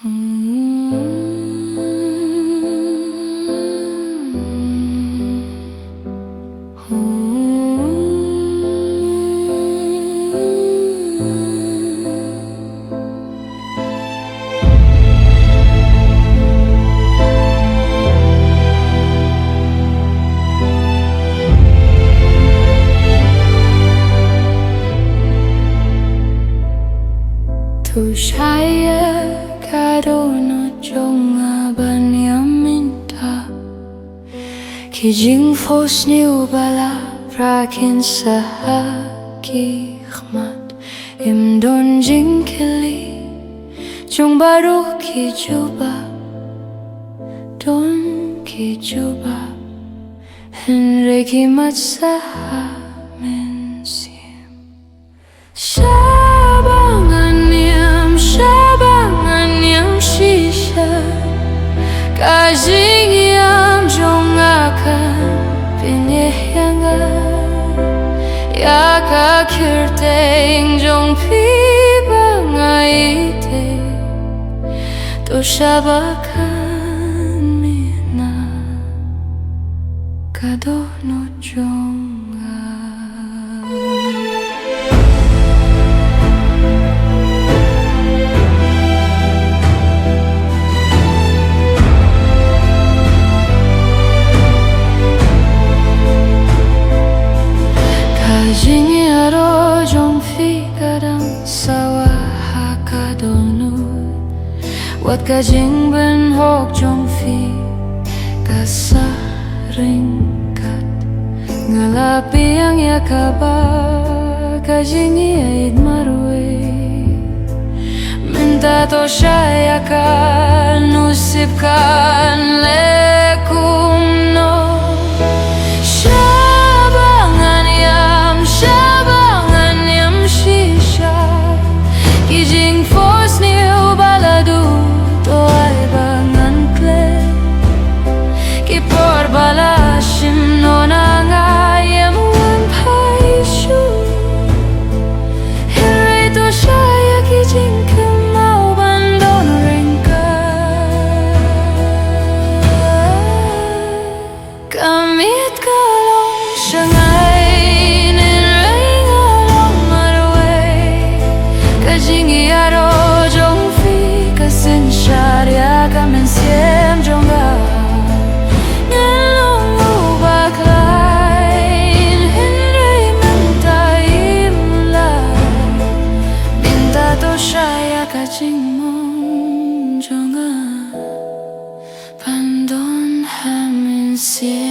Tu saya kadono jonga banyaminta Kijing fos ni ubala prakin sa hakikmat Imdon jing kili jong baru kijuba Don kijuba Henry kimat sa mensim Kajing yang jong akan pinihyangan Ya kakirteng jong pibangayite To syabakan mina Kadono jong Kajing aro jong fi kadang sawa hakadonu Wat kajing ben hok jong fi kasaringkat Ngalapi yang yakaba kajing iait marwe Minta to siya yakan usipkan lekum no Kijing fos ni ubaladu to ay bangan kle Kipor balashim no nangayam wan paishu Hilray to shaya kijing kamau bandon ringka Kamit kalong siyangay Kajing aro jong fi kasin syariah kamen siem jongga Ngelong ubak lain Henry mentay mulai Minta to syaya kajing mong jongga Pandon hamin siem